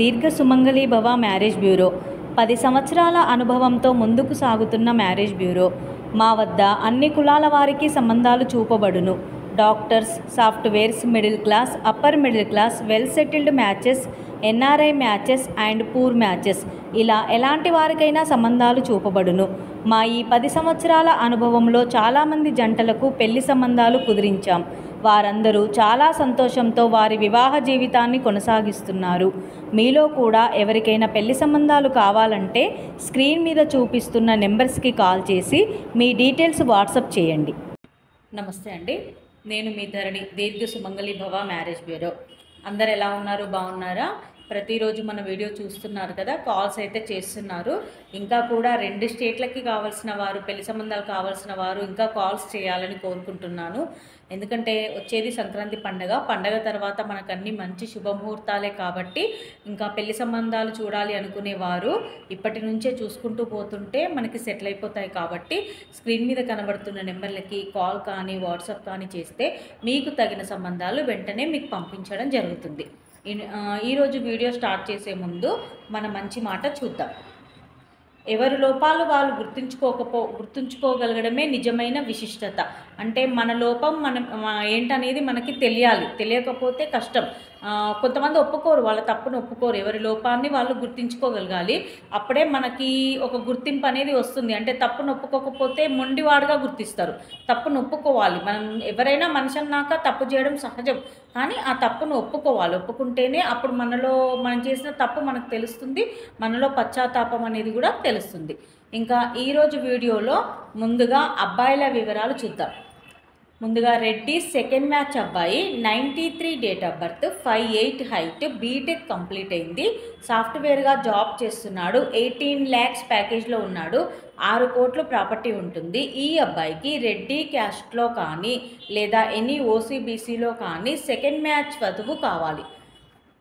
దీర్ఘ సుమంగళి భవ marriage bureau 10 సంవత్సరాల అనుభవంతో ముందుకు సాగుతున్న మ్యారేజ్ బ్యూరో. మా వద్ద అన్ని కులాల వారికి సంబంధాలు చూపబడును. Doctors, softwares, middle class, upper middle class, well settled matches, NRI matches and poor matches, ఇలా ఎలాంటి వారికైనా సంబంధాలు చూపబడును. మా ఈ 10 సంవత్సరాల అనుభవంలో చాలామంది జంటలకు పెళ్లి సంబంధాలు కుదిరించాం. వారందరూ చాలా సంతోషంతో వారి వివాహ జీవితాన్ని కొనసాగిస్తున్నారు. మీలో కూడా ఎవరికైనా పెళ్లి సంబంధాలు కావాలంటే స్క్రీన్ మీద చూపిస్తున్న నెంబర్స్కి కాల్ చేసి మీ డీటెయిల్స్ వాట్సాప్ చేయండి. నమస్తే అండి, నేను మీ ధరణి, దీర్ఘ సుమంగళి భవ మ్యారేజ్ బ్యూరో. అందరు ఎలా ఉన్నారు? బాగున్నారా? ప్రతిరోజు మన వీడియో చూస్తున్నారు కదా, కాల్స్ అయితే చేస్తున్నారు. ఇంకా కూడా 2 స్టేట్లకి కావాల్సిన వారు, పెళ్లి సంబంధాలు కావాల్సిన వారు ఇంకా కాల్స్ చేయాలని కోరుకుంటున్నాను. ఎందుకంటే వచ్చేది సంక్రాంతి పండగ తర్వాత మనకు అన్ని మంచి శుభముహూర్తాలే కాబట్టి ఇంకా పెళ్లి సంబంధాలు చూడాలి అనుకునేవారు ఇప్పటి నుంచే చూసుకుంటూ పోతుంటే మనకి సెటిల్ అయిపోతాయి. కాబట్టి స్క్రీన్ మీద కనబడుతున్న నెంబర్లకి కాల్ కానీ వాట్సాప్ కానీ చేస్తే మీకు తగిన సంబంధాలు వెంటనే మీకు పంపించడం జరుగుతుంది. ఈరోజు వీడియో స్టార్ట్ చేసే ముందు మన మంచి మాట చూద్దాం. ఎవరి లోపాలు వాళ్ళు గుర్తుంచుకోగలగడమే నిజమైన విశిష్టత. అంటే మన లోపం ఏంటనేది మనకి తెలియాలి. తెలియకపోతే కష్టం. కొంతమంది ఒప్పుకోరు, వాళ్ళ తప్పును ఒప్పుకోరు. ఎవరి లోపాన్ని వాళ్ళు గుర్తించుకోగలగాలి. అప్పుడే మనకి ఒక గుర్తింపు అనేది వస్తుంది. అంటే తప్పును ఒప్పుకోకపోతే మొండివాడుగా గుర్తిస్తారు. తప్పును ఒప్పుకోవాలి. మనం ఎవరైనా మనిషి అన్నాక తప్పు చేయడం సహజం, కానీ ఆ తప్పును ఒప్పుకోవాలి. ఒప్పుకుంటేనే అప్పుడు మనం చేసిన తప్పు మనకు తెలుస్తుంది, మనలో పశ్చాత్తాపం అనేది కూడా తెలుస్తుంది. ఇంకా ఈరోజు వీడియోలో ముందుగా అబ్బాయిల వివరాలు చూద్దాం. ముందుగా రెడ్డి సెకండ్ మ్యాచ్ అబ్బాయి, 93 date of birth, 5'8" height, BTech complete అయింది, సాఫ్ట్వేర్గా జాబ్ చేస్తున్నాడు, 18 lakhs ప్యాకేజ్లో ఉన్నాడు, 6 కోట్లు ప్రాపర్టీ ఉంటుంది. ఈ అబ్బాయికి రెడ్డి క్యాస్ట్లో కానీ లేదా ఎనీ ఓసీబీసీలో కానీ సెకండ్ మ్యాచ్ వధువు కావాలి.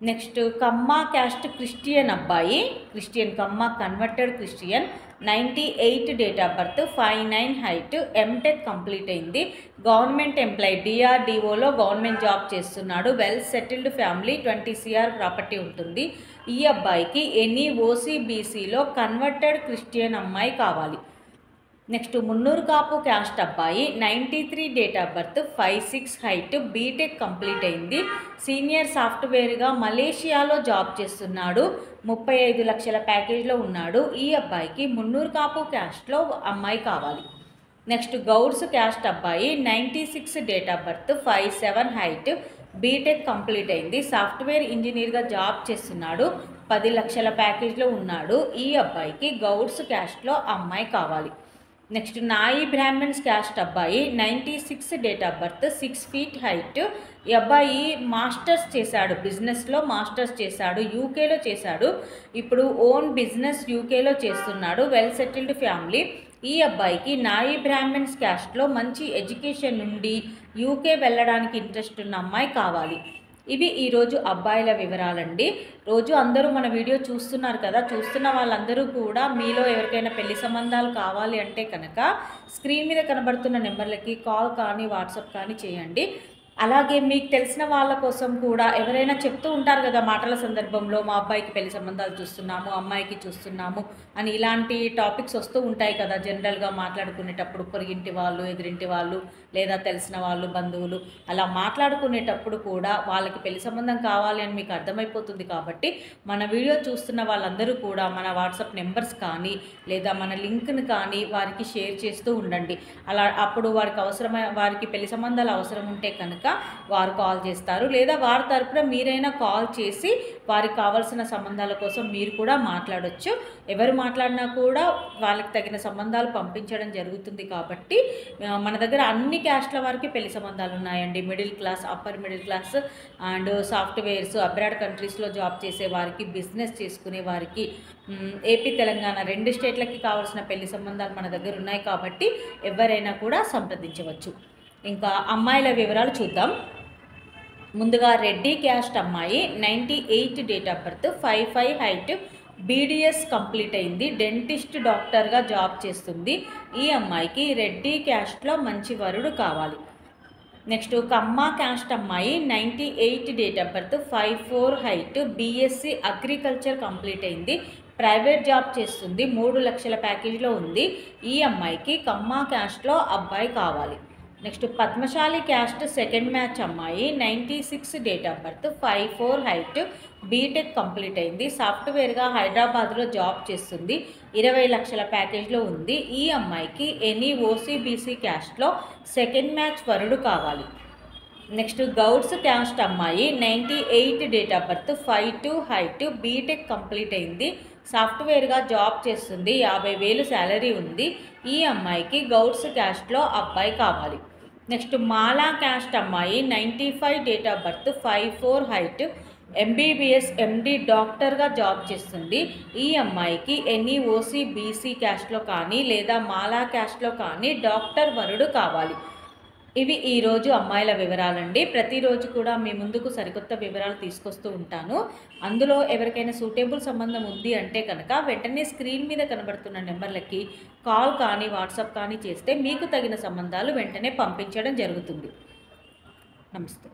నెక్స్ట్ కమ్మ క్యాస్ట్ క్రిస్టియన్ అబ్బాయి, Kamma converted Christian, 98 date of birth, 5'9" height, MTech complete అయింది, గవర్నమెంట్ ఎంప్లాయీ, డిఆర్డిఓలో గవర్నమెంట్ జాబ్ చేస్తున్నాడు, well settled family, 20 CR property ఉంటుంది. ఈ అబ్బాయికి ఎనీ ఓసీబీసీలో కన్వర్టెడ్ క్రిస్టియన్ అమ్మాయి కావాలి. నెక్స్ట్ మున్నూరు కాపు క్యాస్ట్ అబ్బాయి, 93 date of birth, 5'6" height, BTech complete అయింది, సీనియర్ సాఫ్ట్వేర్గా మలేషియాలో జాబ్ చేస్తున్నాడు, 35 లక్షల ప్యాకేజ్లో ఉన్నాడు. ఈ అబ్బాయికి మున్నూరు కాపు క్యాస్ట్లో అమ్మాయి కావాలి. నెక్స్ట్ గౌడ్స్ క్యాస్ట్ అబ్బాయి, 96 date of birth, 5'7" height, BTech complete అయింది, సాఫ్ట్వేర్ ఇంజనీర్గా జాబ్ చేస్తున్నాడు, 10 లక్షల ప్యాకేజ్లో ఉన్నాడు. ఈ అబ్బాయికి గౌడ్స్ క్యాస్ట్లో అమ్మాయి కావాలి. నెక్స్ట్ నాయి బ్రాహ్మణ్స్ క్యాస్ట్ అబ్బాయి, 96 date of birth, 6 feet height. ఈ అబ్బాయి మాస్టర్స్ చేశాడు, బిజినెస్లో మాస్టర్స్ చేశాడు, యూకేలో చేశాడు, ఇప్పుడు ఓన్ బిజినెస్ యూకేలో చేస్తున్నాడు, వెల్ సెటిల్డ్ ఫ్యామిలీ. ఈ అబ్బాయికి నాయి బ్రాహ్మణ్స్ క్యాస్ట్లో మంచి ఎడ్యుకేషన్ నుండి యూకే వెళ్ళడానికి ఇంట్రెస్ట్ ఉన్న అమ్మాయి కావాలి. ఇవి ఈరోజు అబ్బాయిల వివరాలండి. రోజు అందరూ మన వీడియో చూస్తున్నారు కదా, చూస్తున్న వాళ్ళందరూ కూడా మీలో ఎవరికైనా పెళ్లి సంబంధాలు కావాలి అంటే కనుక స్క్రీన్ మీద కనబడుతున్న నెంబర్లకి కాల్ కానీ వాట్సాప్ కానీ చేయండి. అలాగే మీకు తెలిసిన వాళ్ళ కోసం కూడా ఎవరైనా చెప్తూ ఉంటారు కదా మాటల సందర్భంలో, మా అబ్బాయికి పెళ్లి సంబంధాలు చూస్తున్నాము, అమ్మాయికి చూస్తున్నాము అని, ఇలాంటి టాపిక్స్ వస్తూ ఉంటాయి కదా జనరల్గా మాట్లాడుకునేటప్పుడు. పొరిగింటి వాళ్ళు, ఎదురింటి వాళ్ళు, లేదా తెలిసిన వాళ్ళు, బంధువులు, అలా మాట్లాడుకునేటప్పుడు కూడా వాళ్ళకి పెళ్లి సంబంధం కావాలి అని మీకు అర్థమైపోతుంది. కాబట్టి మన వీడియో చూస్తున్న వాళ్ళందరూ కూడా మన వాట్సాప్ నెంబర్స్ కానీ లేదా మన లింక్ని కానీ వారికి షేర్ చేస్తూ ఉండండి. అలా అప్పుడు వారికి పెళ్లి సంబంధాలు అవసరం ఉంటే కనుక వారు కాల్ చేస్తారు, లేదా వారి తరపున మీరైనా కాల్ చేసి వారికి కావాల్సిన సంబంధాల కోసం మీరు కూడా మాట్లాడొచ్చు. ఎవరు మాట్లాడినా కూడా వాళ్ళకి తగిన సంబంధాలు పంపించడం జరుగుతుంది. కాబట్టి మన దగ్గర అన్ని క్యాస్ట్ల వారికి పెళ్లి సంబంధాలు ఉన్నాయండి. Middle class, upper middle class and softwares, abroad కంట్రీస్లో జాబ్ చేసే వారికి, బిజినెస్ చేసుకునే వారికి, ఏపీ తెలంగాణ 2 స్టేట్లకి కావాల్సిన పెళ్లి సంబంధాలు మన దగ్గర ఉన్నాయి. కాబట్టి ఎవరైనా కూడా సంప్రదించవచ్చు. ఇంకా అమ్మాయిల వివరాలు చూద్దాం. ముందుగా రెడ్డి క్యాస్ట్ అమ్మాయి, 98 date of birth, 5'5" height, BDS complete అయింది, డెంటిస్ట్ డాక్టర్గా జాబ్ చేస్తుంది. ఈ అమ్మాయికి రెడ్డి క్యాస్ట్లో మంచి వరుడు కావాలి. నెక్స్ట్ కమ్మ క్యాస్ట్ అమ్మాయి 98 date of birth 5'4" height BSc agriculture complete అయింది. ప్రైవేట్ జాబ్ చేస్తుంది. 3 లక్షల ప్యాకేజ్లో ఉంది. ఈ అమ్మాయికి కమ్మ క్యాస్ట్లో అబ్బాయి కావాలి. Next Padmashali caste second match అమ్మాయి 96 date of birth 5'4" height BTech complete అయింది. సాఫ్ట్వేర్గా హైదరాబాద్లో జాబ్ చేస్తుంది. 20 లక్షల ప్యాకేజ్లో ఉంది. ఈ అమ్మాయికి ఎనీ ఓసీబీసీ క్యాస్ట్లో సెకండ్ మ్యాచ్ వరుడు కావాలి. నెక్స్ట్ గౌడ్స్ క్యాస్ట్ అమ్మాయి 98 date of birth 5'2" height BTech complete అయింది. సాఫ్ట్వేర్గా జాబ్ చేస్తుంది. 50,000 శాలరీ ఉంది. ఈ అమ్మాయికి గౌడ్స్ క్యాస్ట్లో అబ్బాయి కావాలి. నెక్స్ట్ మాలా క్యాస్ట్ అమ్మాయి 95 date of birth 5'4" height MBBS MD డాక్టర్గా జాబ్ చేస్తుంది. ఈ అమ్మాయికి ఎనీ ఓసీబీసీ క్యాస్ట్లో కానీ లేదా మాలా క్యాస్ట్లో కానీ డాక్టర్ వరుడు కావాలి. ఇవి ఈరోజు అమ్మాయిల వివరాలండి. ప్రతిరోజు కూడా మీ ముందుకు సరికొత్త వివరాలు తీసుకొస్తూ ఉంటాను. అందులో ఎవరికైనా సూటబుల్ సంబంధం ఉంది అంటే కనుక వెంటనే స్క్రీన్ మీద కనబడుతున్న నెంబర్లకి కాల్ కానీ వాట్సాప్ కానీ చేస్తే మీకు తగిన సంబంధాలు వెంటనే పంపించడం జరుగుతుంది. నమస్తే.